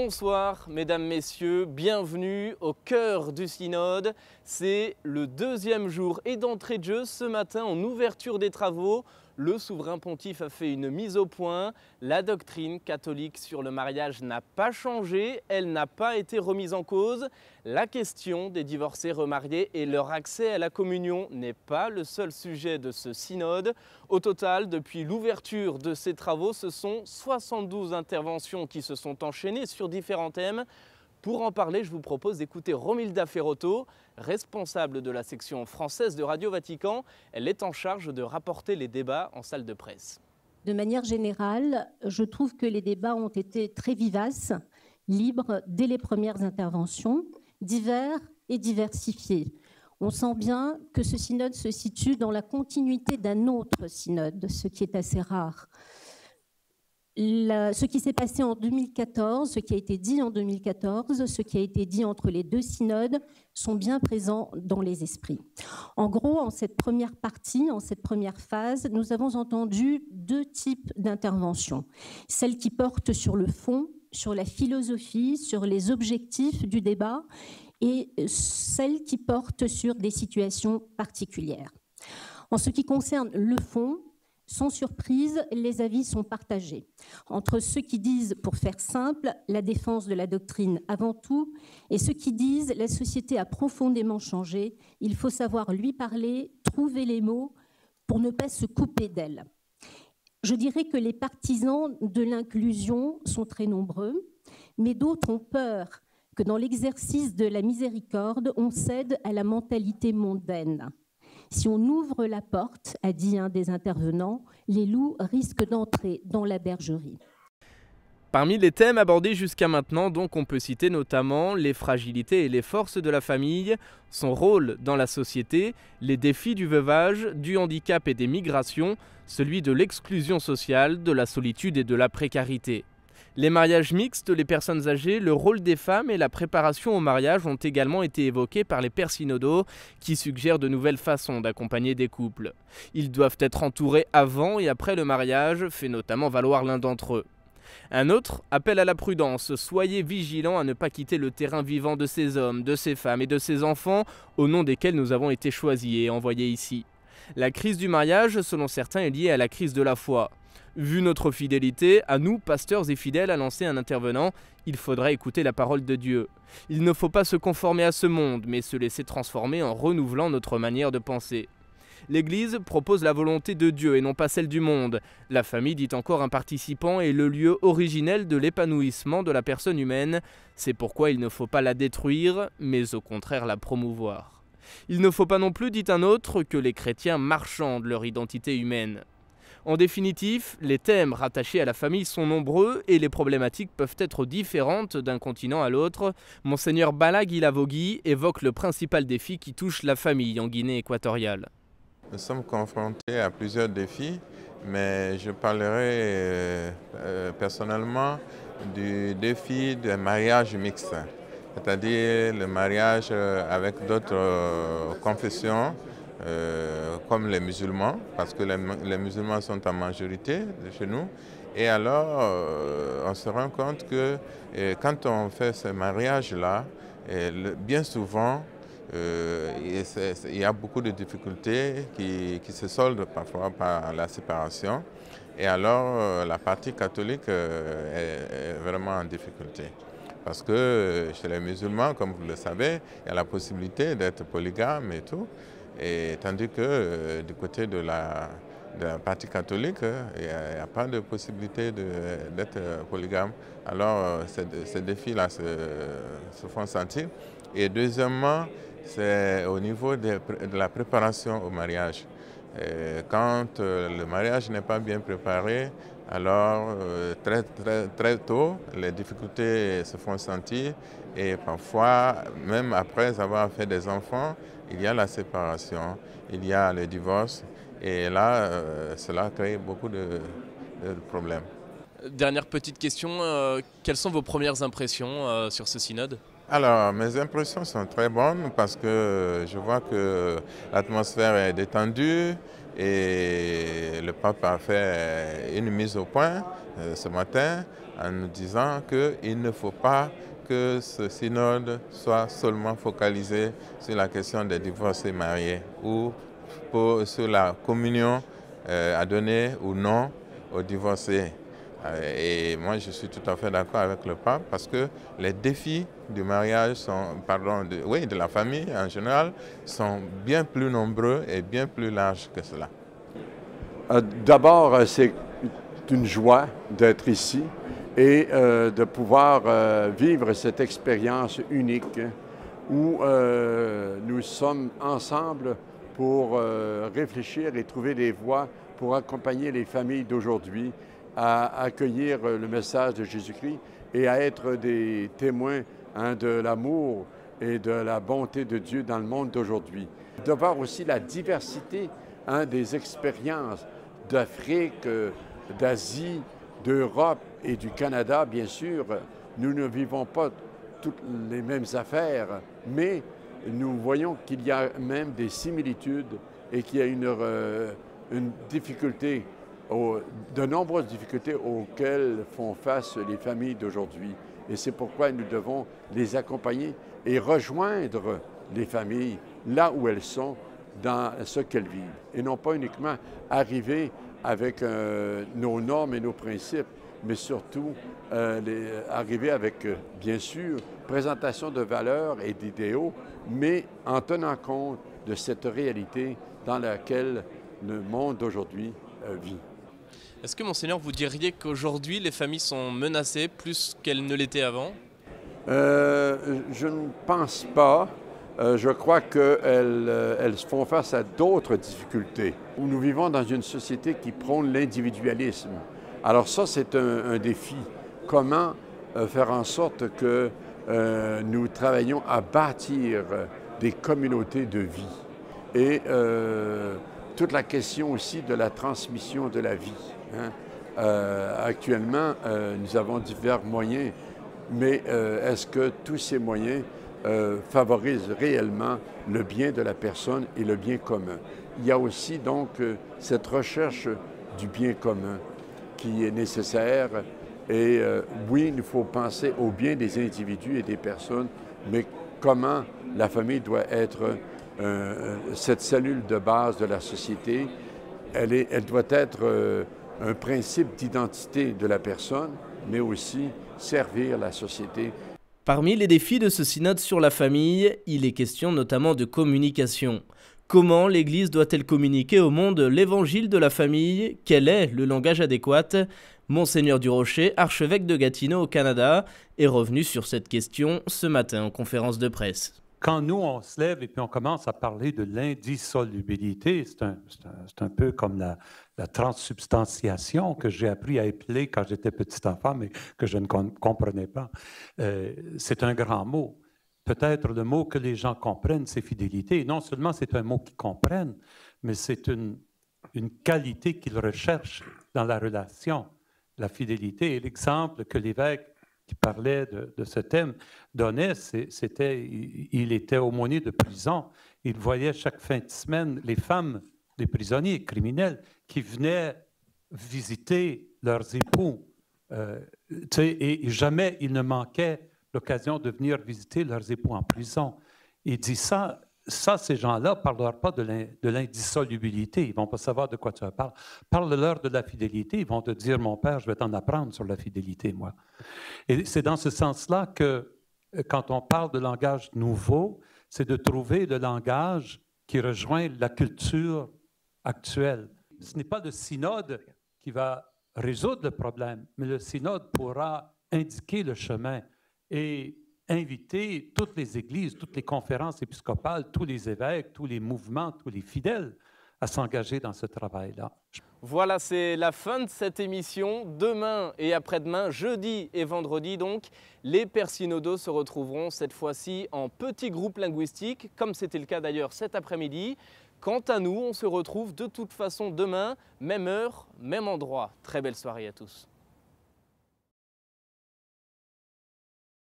Bonsoir mesdames, messieurs, bienvenue au cœur du synode. C'est le deuxième jour et d'entrée de jeu ce matin en ouverture des travaux. Le souverain pontife a fait une mise au point. La doctrine catholique sur le mariage n'a pas changé, elle n'a pas été remise en cause. La question des divorcés remariés et leur accès à la communion n'est pas le seul sujet de ce synode. Au total, depuis l'ouverture de ces travaux, ce sont 72 interventions qui se sont enchaînées sur différents thèmes. Pour en parler, je vous propose d'écouter Romilda Ferrotto, responsable de la section française de Radio Vatican. Elle est en charge de rapporter les débats en salle de presse. De manière générale, je trouve que les débats ont été très vivaces, libres dès les premières interventions, divers et diversifiés. On sent bien que ce synode se situe dans la continuité d'un autre synode, ce qui est assez rare. Ce qui s'est passé en 2014, ce qui a été dit en 2014, ce qui a été dit entre les deux synodes sont bien présents dans les esprits. En gros, en cette première partie, en cette première phase, nous avons entendu deux types d'interventions. Celle qui porte sur le fond, sur la philosophie, sur les objectifs du débat, et celle qui porte sur des situations particulières. En ce qui concerne le fond, sans surprise, les avis sont partagés. Entre ceux qui disent, pour faire simple, la défense de la doctrine avant tout, et ceux qui disent la société a profondément changé, il faut savoir lui parler, trouver les mots pour ne pas se couper d'elle. Je dirais que les partisans de l'inclusion sont très nombreux, mais d'autres ont peur que dans l'exercice de la miséricorde, on cède à la mentalité mondaine. Si on ouvre la porte, a dit un des intervenants, les loups risquent d'entrer dans la bergerie. Parmi les thèmes abordés jusqu'à maintenant, donc, on peut citer notamment les fragilités et les forces de la famille, son rôle dans la société, les défis du veuvage, du handicap et des migrations, celui de l'exclusion sociale, de la solitude et de la précarité. Les mariages mixtes, les personnes âgées, le rôle des femmes et la préparation au mariage ont également été évoqués par les pères synodaux qui suggèrent de nouvelles façons d'accompagner des couples. Ils doivent être entourés avant et après le mariage, fait notamment valoir l'un d'entre eux. Un autre appelle à la prudence, soyez vigilants à ne pas quitter le terrain vivant de ces hommes, de ces femmes et de ces enfants au nom desquels nous avons été choisis et envoyés ici. La crise du mariage, selon certains, est liée à la crise de la foi. Vu notre fidélité, à nous, pasteurs et fidèles, a lancé un intervenant, il faudrait écouter la parole de Dieu. Il ne faut pas se conformer à ce monde, mais se laisser transformer en renouvelant notre manière de penser. L'Église propose la volonté de Dieu et non pas celle du monde. La famille, dit encore un participant, est le lieu originel de l'épanouissement de la personne humaine. C'est pourquoi il ne faut pas la détruire, mais au contraire la promouvoir. Il ne faut pas non plus, dit un autre, que les chrétiens marchandent leur identité humaine. En définitive, les thèmes rattachés à la famille sont nombreux et les problématiques peuvent être différentes d'un continent à l'autre. Monseigneur Bala Guilavogui évoque le principal défi qui touche la famille en Guinée équatoriale. Nous sommes confrontés à plusieurs défis, mais je parlerai personnellement du défi des mariages mixtes, c'est-à-dire le mariage avec d'autres confessions, comme les musulmans, parce que les musulmans sont en majorité chez nous. Et alors, on se rend compte que quand on fait ce mariage-là, bien souvent, il y a beaucoup de difficultés qui se soldent parfois par la séparation. Et alors, la partie catholique est vraiment en difficulté. Parce que chez les musulmans, comme vous le savez, il y a la possibilité d'être polygame et tout. Et tandis que du côté de la partie catholique, il n'y a pas de possibilité d'être polygame. Alors, ces défis-là se font sentir. Et deuxièmement, c'est au niveau de la préparation au mariage. Quand le mariage n'est pas bien préparé, alors très tôt, les difficultés se font sentir et parfois, même après avoir fait des enfants, il y a la séparation, il y a le divorce et là, cela crée beaucoup de problèmes. Dernière petite question, quelles sont vos premières impressions sur ce synode? Alors, mes impressions sont très bonnes parce que je vois que l'atmosphère est détendue et le pape a fait une mise au point ce matin en nous disant qu'il ne faut pas que ce synode soit seulement focalisé sur la question des divorcés mariés ou sur la communion à donner ou non aux divorcés. Et moi, je suis tout à fait d'accord avec le pape parce que les défis du mariage de la famille en général, sont bien plus nombreux et bien plus larges que cela. D'abord, c'est une joie d'être ici et de pouvoir vivre cette expérience unique où nous sommes ensemble pour réfléchir et trouver des voies pour accompagner les familles d'aujourd'hui à accueillir le message de Jésus-Christ et à être des témoins de l'amour et de la bonté de Dieu dans le monde d'aujourd'hui. De voir aussi la diversité des expériences d'Afrique, d'Asie, d'Europe et du Canada, bien sûr. Nous ne vivons pas toutes les mêmes affaires, mais nous voyons qu'il y a même des similitudes et qu'il y a une difficulté, de nombreuses difficultés auxquelles font face les familles d'aujourd'hui. Et c'est pourquoi nous devons les accompagner et rejoindre les familles là où elles sont, dans ce qu'elles vivent. Et non pas uniquement arriver avec nos normes et nos principes, mais surtout arriver avec, bien sûr, présentation de valeurs et d'idéaux, mais en tenant compte de cette réalité dans laquelle le monde d'aujourd'hui vit. Est-ce que, Monseigneur, vous diriez qu'aujourd'hui, les familles sont menacées plus qu'elles ne l'étaient avant? Je ne pense pas. Je crois qu'elles font face à d'autres difficultés. Nous vivons dans une société qui prône l'individualisme. Alors ça, c'est un défi. Comment faire en sorte que nous travaillons à bâtir des communautés de vie? Et toute la question aussi de la transmission de la vie. Actuellement, nous avons divers moyens, mais est-ce que tous ces moyens favorisent réellement le bien de la personne et le bien commun? Il y a aussi donc cette recherche du bien commun qui est nécessaire. Et oui, il faut penser au bien des individus et des personnes, mais comment la famille doit être cette cellule de base de la société. Elle doit être un principe d'identité de la personne, mais aussi servir la société. Parmi les défis de ce synode sur la famille, il est question notamment de communication. Comment l'Église doit-elle communiquer au monde l'évangile de la famille? Quel est le langage adéquat? Monseigneur Durocher, archevêque de Gatineau au Canada, est revenu sur cette question ce matin en conférence de presse. Quand nous, on se lève et puis on commence à parler de l'indissolubilité, c'est un peu comme la transsubstantiation que j'ai appris à épeler quand j'étais petit enfant, mais que je ne comprenais pas. C'est un grand mot. Peut-être le mot que les gens comprennent, c'est fidélité. Non seulement c'est un mot qu'ils comprennent, mais c'est une qualité qu'ils recherchent dans la relation. La fidélité. Et l'exemple que l'évêque qui parlait de ce thème donnait, il était aumônier de prison. Il voyait chaque fin de semaine les femmes des prisonniers criminels qui venaient visiter leurs époux. Et jamais il ne manquait l'occasion de venir visiter leurs époux en prison. Il dit ça, ces gens-là ne parleront pas de l'indissolubilité. Ils ne vont pas savoir de quoi tu parles. Parle-leur de la fidélité. Ils vont te dire, mon père, je vais t'en apprendre sur la fidélité, moi. Et c'est dans ce sens-là que, quand on parle de langage nouveau, c'est de trouver le langage qui rejoint la culture actuelle. Ce n'est pas le synode qui va résoudre le problème, mais le synode pourra indiquer le chemin et inviter toutes les églises, toutes les conférences épiscopales, tous les évêques, tous les mouvements, tous les fidèles à s'engager dans ce travail-là. Voilà, c'est la fin de cette émission. Demain et après-demain, jeudi et vendredi donc, les Pères synodaux se retrouveront cette fois-ci en petits groupes linguistiques, comme c'était le cas d'ailleurs cet après-midi. Quant à nous, on se retrouve de toute façon demain, même heure, même endroit. Très belle soirée à tous.